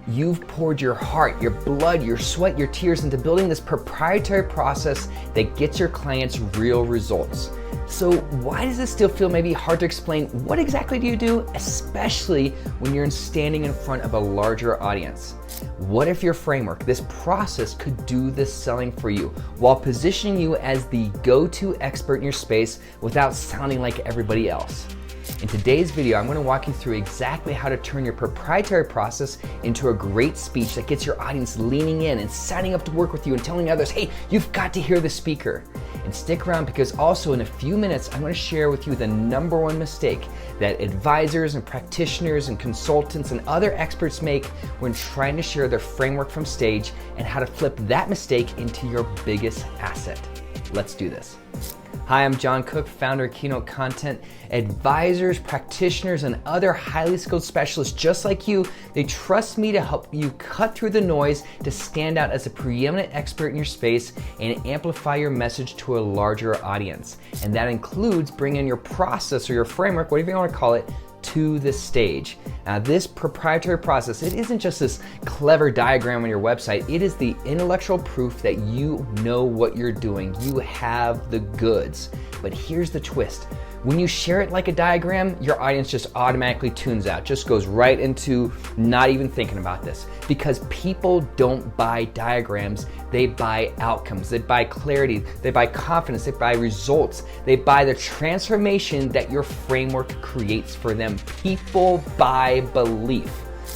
You've poured your heart, your blood, your sweat, your tears into building this proprietary process that gets your clients real results. So why does this still feel maybe hard to explain? What exactly do you do, especially when you're standing in front of a larger audience? What if your framework, this process, could do the selling for you while positioning you as the go-to expert in your space without sounding like everybody else? In today's video, I'm going to walk you through exactly how to turn your proprietary process into a great speech that gets your audience leaning in and signing up to work with you and telling others, hey, you've got to hear the speaker. And stick around because also in a few minutes, I'm going to share with you the #1 mistake that advisors and practitioners and consultants and other experts make when trying to share their framework from stage and how to flip that mistake into your biggest asset. Let's do this. Hi, I'm Jon Cook, founder of Keynote Content. Advisors, practitioners, and other highly skilled specialists just like you, they trust me to help you cut through the noise to stand out as a preeminent expert in your space and amplify your message to a larger audience. And that includes bringing your process or your framework, whatever you want to call it, to the stage. Now, this proprietary process, it isn't just this clever diagram on your website. It is the intellectual proof that you know what you're doing. You have the goods. But here's the twist. When you share it like a diagram, your audience just automatically tunes out, just goes right into not even thinking about this. Because people don't buy diagrams, they buy outcomes, they buy clarity, they buy confidence, they buy results, they buy the transformation that your framework creates for them. People buy belief.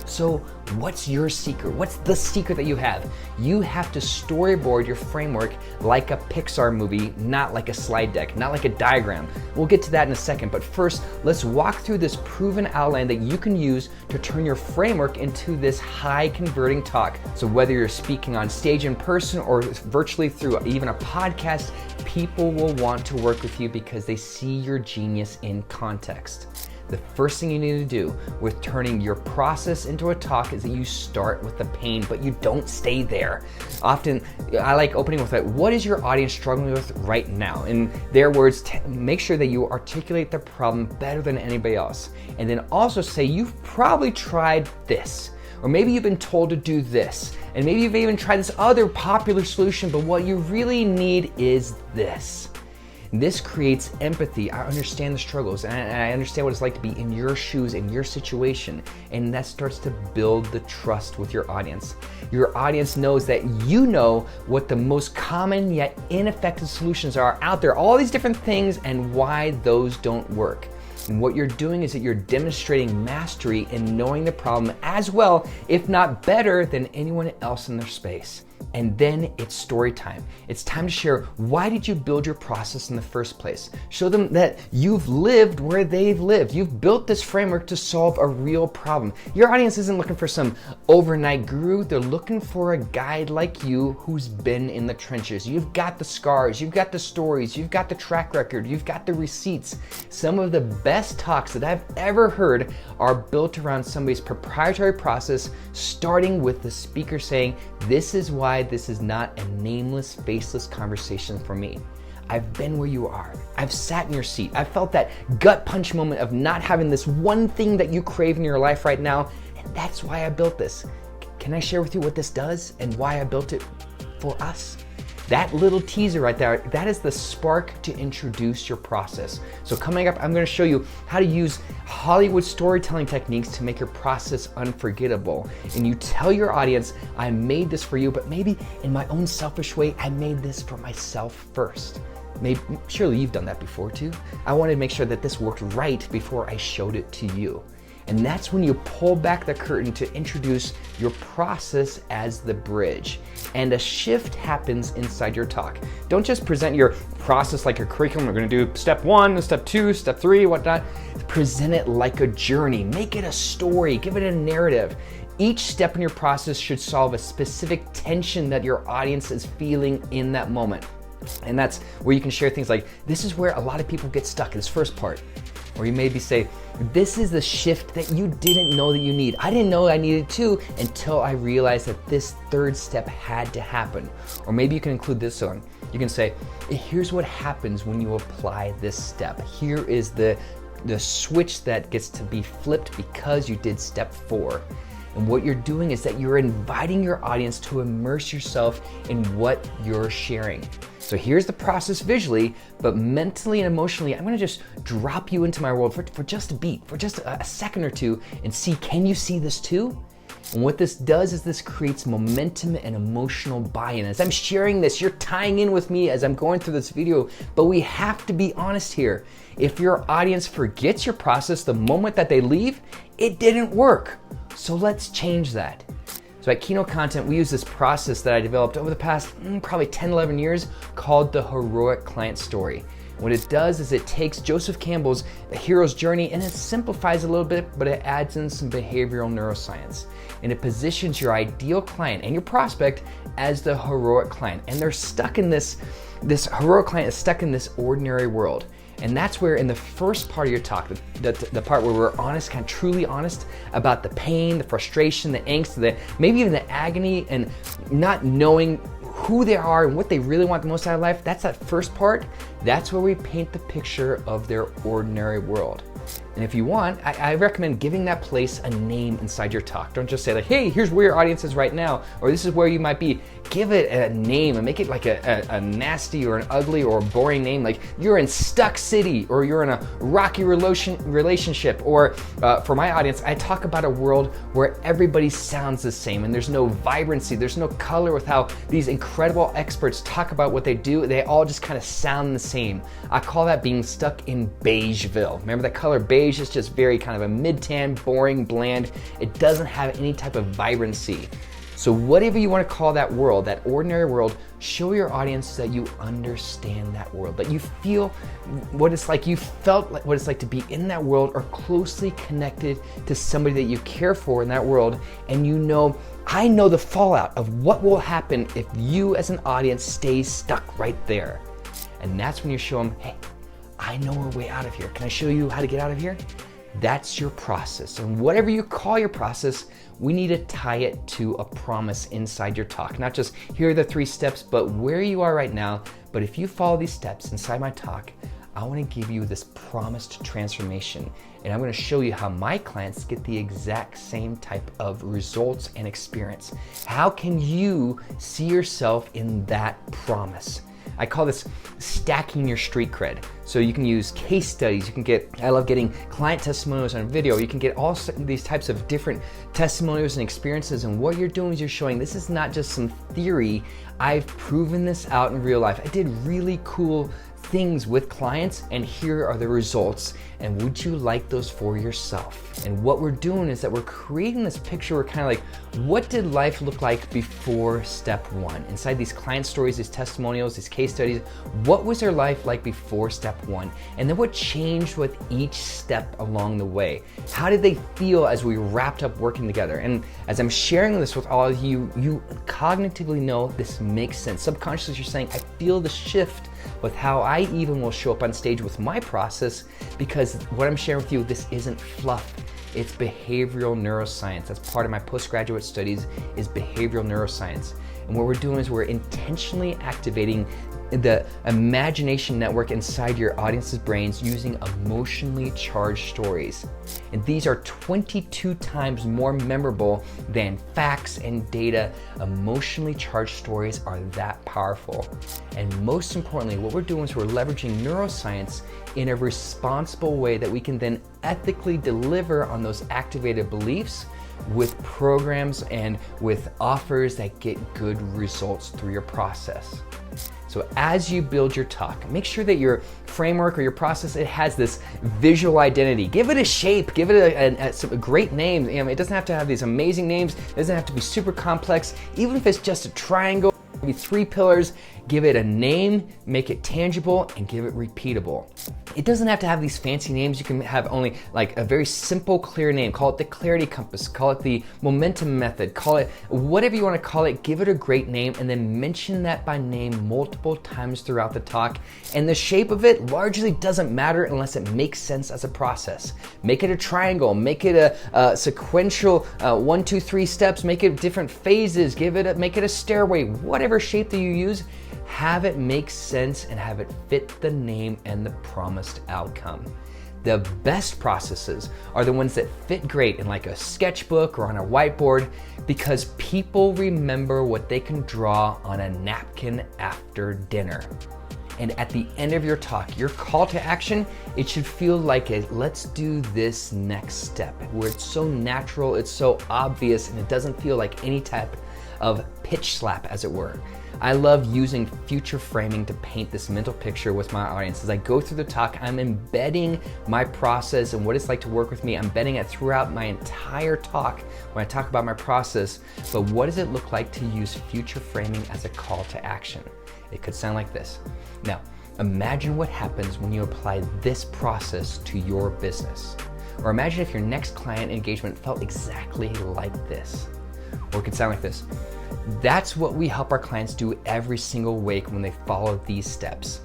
So what's your secret? What's the secret that you have? You have to storyboard your framework like a Pixar movie, not like a slide deck, not like a diagram. We'll get to that in a second, but first, let's walk through this proven outline that you can use to turn your framework into this high converting talk. So whether you're speaking on stage in person or virtually through even a podcast, people will want to work with you because they see your genius in context. The first thing you need to do with turning your process into a talk is that you start with the pain, but you don't stay there. Often, I like opening with what is your audience struggling with right now? In their words, make sure that you articulate the problem better than anybody else. And then also say, you've probably tried this. Or maybe you've been told to do this. And maybe you've even tried this other popular solution, but what you really need is this. This creates empathy. I understand the struggles and I understand what it's like to be in your shoes, in your situation. And that starts to build the trust with your audience. Your audience knows that you know what the most common yet ineffective solutions are out there, all these different things and why those don't work. And what you're doing is that you're demonstrating mastery in knowing the problem as well, if not better than anyone else in their space. And then it's story time. It's time to share, why did you build your process in the first place? Show them that you've lived where they've lived. You've built this framework to solve a real problem. Your audience isn't looking for some overnight guru. They're looking for a guide like you who's been in the trenches. You've got the scars, you've got the stories, you've got the track record, you've got the receipts. Some of the best talks that I've ever heard are built around somebody's proprietary process, starting with the speaker saying, this is why this is not a nameless, faceless conversation for me. I've been where you are. I've sat in your seat. I've felt that gut punch moment of not having this one thing that you crave in your life right now, and that's why I built this. Can I share with you what this does and why I built it for us? That little teaser right there, that is the spark to introduce your process. So coming up, I'm going to show you how to use Hollywood storytelling techniques to make your process unforgettable. And you tell your audience, I made this for you, but maybe in my own selfish way, I made this for myself first. Surely you've done that before too. I wanted to make sure that this worked right before I showed it to you. And that's when you pull back the curtain to introduce your process as the bridge. And a shift happens inside your talk. Don't just present your process like a curriculum. We're going to do step 1, step 2, step 3, whatnot. Present it like a journey. Make it a story. Give it a narrative. Each step in your process should solve a specific tension that your audience is feeling in that moment. And that's where you can share things like, this is where a lot of people get stuck in this first part. Or you maybe say, this is the shift that you didn't know that you need. I didn't know I needed to until I realized that this third step had to happen. Or maybe you can include this one. You can say, here's what happens when you apply this step. Here is the switch that gets to be flipped because you did step 4. And what you're doing is that you're inviting your audience to immerse yourself in what you're sharing. So here's the process visually, but mentally and emotionally, I'm gonna just drop you into my world for just a beat, for just a second or two, and see, can you see this too? And what this does is this creates momentum and emotional buy-in. As I'm sharing this, you're tying in with me as I'm going through this video, but we have to be honest here. If your audience forgets your process the moment that they leave, it didn't work. So let's change that. So at Keynote Content, we use this process that I developed over the past probably 10, 11 years called the heroic client story. What it does is it takes Joseph Campbell's hero's journey and it simplifies it a little bit, but it adds in some behavioral neuroscience. And it positions your ideal client and your prospect as the heroic client. And they're stuck in this heroic client is stuck in this ordinary world. And that's where in the first part of your talk, the part where we're honest, kind of truly honest about the pain, the frustration, the angst, maybe even the agony and not knowing who they are and what they really want the most out of life, that's that first part. That's where we paint the picture of their ordinary world. And if you want, I recommend giving that place a name inside your talk. Don't just say like, hey, here's where your audience is right now, or this is where you might be. Give it a name and make it like a nasty or an ugly or a boring name, like you're in Stuck City, or you're in a rocky relationship, or for my audience, I talk about a world where everybody sounds the same and there's no vibrancy, there's no color with how these incredible experts talk about what they do. They all just kind of sound the same. I call that being stuck in Beigeville. Remember that color beige is just very kind of a mid-tan, boring, bland. It doesn't have any type of vibrancy. So whatever you want to call that world, that ordinary world, show your audience that you understand that world, that you feel what it's like, you felt like what it's like to be in that world or closely connected to somebody that you care for in that world. And you know, I know the fallout of what will happen if you as an audience stay stuck right there. And that's when you show them, hey, I know a way out of here. Can I show you how to get out of here? That's your process. And whatever you call your process, we need to tie it to a promise inside your talk. Not just here are the 3 steps, but where you are right now. But if you follow these steps inside my talk, I want to give you this promised transformation. And I'm going to show you how my clients get the exact same type of results and experience. How can you see yourself in that promise? I call this stacking your street cred. So you can use case studies, I love getting client testimonials on video, you can get all these types of different testimonials and experiences, and what you're doing is you're showing this is not just some theory, I've proven this out in real life. I did really cool things with clients and here are the results, and would you like those for yourself? And what we're doing is that we're creating this picture. We're kind of like, what did life look like before step 1? Inside these client stories, these testimonials, these case studies, what was their life like before step 1? And then what changed with each step along the way? How did they feel as we wrapped up working together? And as I'm sharing this with all of you, you cognitively know this makes sense. Subconsciously you're saying, I feel the shift with how I even will show up on stage with my process, because what I'm sharing with you, this isn't fluff. It's behavioral neuroscience. That's part of my postgraduate studies, is behavioral neuroscience. And what we're doing is we're intentionally activating the imagination network inside your audience's brains using emotionally charged stories. And these are 22 times more memorable than facts and data. Emotionally charged stories are that powerful. And most importantly, what we're doing is we're leveraging neuroscience in a responsible way that we can then ethically deliver on those activated beliefs with programs and with offers that get good results through your process. So as you build your talk, make sure that your framework or your process, it has this visual identity. Give it a shape, give it a great name. It doesn't have to have these amazing names. It doesn't have to be super complex. Even if it's just a triangle, maybe 3 pillars, give it a name, make it tangible, and give it repeatable. It doesn't have to have these fancy names. You can have only like a very simple, clear name. Call it the clarity compass, call it the momentum method, call it whatever you want to call it, give it a great name, and then mention that by name multiple times throughout the talk. And the shape of it largely doesn't matter unless it makes sense as a process. Make it a triangle, make it a sequential 1, 2, 3 steps, make it different phases, make it a stairway, whatever shape that you use. Have it make sense and have it fit the name and the promised outcome. The best processes are the ones that fit great in like a sketchbook or on a whiteboard, because people remember what they can draw on a napkin after dinner. And at the end of your talk, your call to action, it should feel like a let's do this next step, where it's so natural, it's so obvious, and it doesn't feel like any type of pitch slap, as it were. I love using future framing to paint this mental picture with my audience. As I go through the talk, I'm embedding my process and what it's like to work with me. I'm embedding it throughout my entire talk when I talk about my process. But what does it look like to use future framing as a call to action? It could sound like this. Now, imagine what happens when you apply this process to your business. Or imagine if your next client engagement felt exactly like this. Or it could sound like this. That's what we help our clients do every single week when they follow these steps.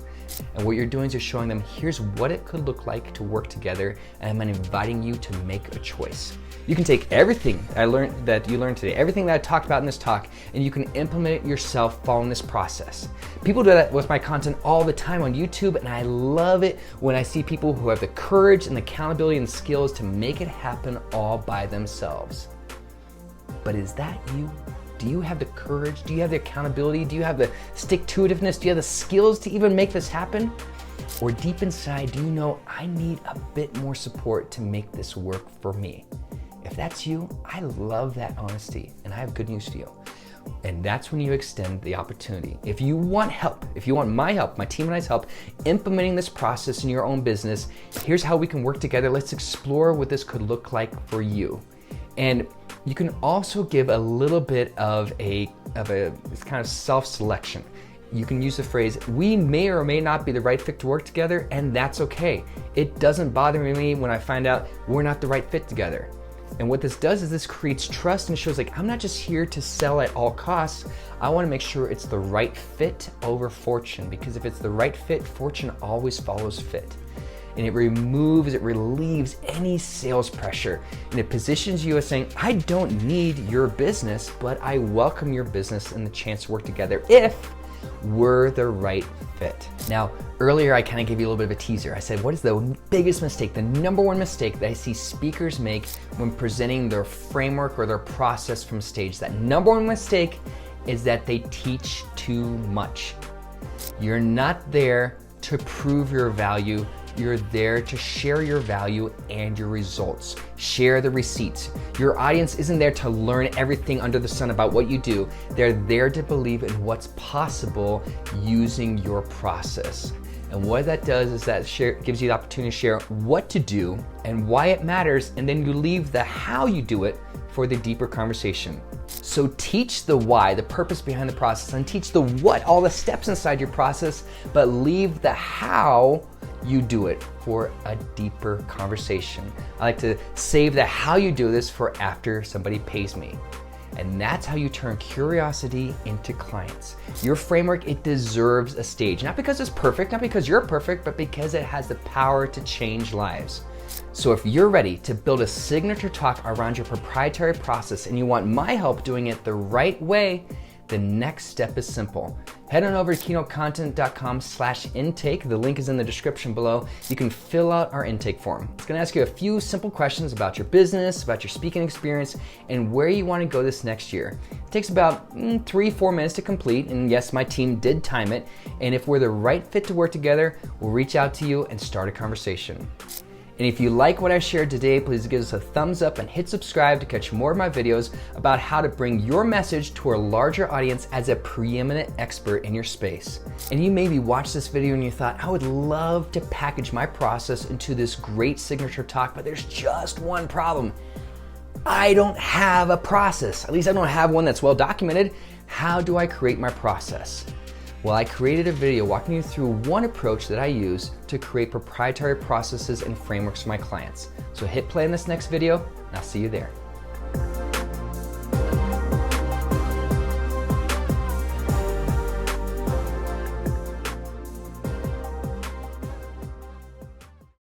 And what you're doing is you're showing them, here's what it could look like to work together, and I'm inviting you to make a choice. You can take everything that you learned today, everything that I talked about in this talk, and you can implement it yourself following this process. People do that with my content all the time on YouTube, and I love it when I see people who have the courage and the accountability and the skills to make it happen all by themselves. But is that you? Do you have the courage? Do you have the accountability? Do you have the stick-to-itiveness? Do you have the skills to even make this happen? Or deep inside, do you know I need a bit more support to make this work for me? If that's you, I love that honesty, and I have good news for you. And that's when you extend the opportunity. If you want help, if you want my help, my team and I's help, implementing this process in your own business, here's how we can work together. Let's explore what this could look like for you. And you can also give a little bit of a kind of self-selection. You can use the phrase, we may or may not be the right fit to work together, and that's okay. It doesn't bother me when I find out we're not the right fit together. And what this does is this creates trust and shows like, I'm not just here to sell at all costs. I want to make sure it's the right fit over fortune, because if it's the right fit, fortune always follows fit. And it relieves any sales pressure. And it positions you as saying, I don't need your business, but I welcome your business and the chance to work together if we're the right fit. Now, earlier I kind of gave you a little bit of a teaser. I said, what is the biggest mistake, the number one mistake that I see speakers make when presenting their framework or their process from stage? That number one mistake is that they teach too much. You're not there to prove your value. You're there to share your value and your results. Share the receipts. Your audience isn't there to learn everything under the sun about what you do. They're there to believe in what's possible using your process. And what that does is that gives you the opportunity to share what to do and why it matters, and then you leave the how you do it for the deeper conversation. So teach the why, the purpose behind the process, and teach the what, all the steps inside your process, but leave the how you do it for a deeper conversation. I like to save the how you do this for after somebody pays me. And that's how you turn curiosity into clients. Your framework, it deserves a stage. Not because it's perfect, not because you're perfect, but because it has the power to change lives. So if you're ready to build a signature talk around your proprietary process and you want my help doing it the right way, the next step is simple. Head on over to keynotecontent.com/intake. The link is in the description below. You can fill out our intake form. It's gonna ask you a few simple questions about your business, about your speaking experience, and where you wanna go this next year. It takes about 3-4 minutes to complete, and yes, my team did time it. And if we're the right fit to work together, we'll reach out to you and start a conversation. And if you like what I shared today, please give us a thumbs up and hit subscribe to catch more of my videos about how to bring your message to a larger audience as a preeminent expert in your space. And you maybe watched this video and you thought, I would love to package my process into this great signature talk, but there's just one problem. I don't have a process. At least I don't have one that's well documented. How do I create my process? Well, I created a video walking you through one approach that I use to create proprietary processes and frameworks for my clients. So hit play in this next video, and I'll see you there.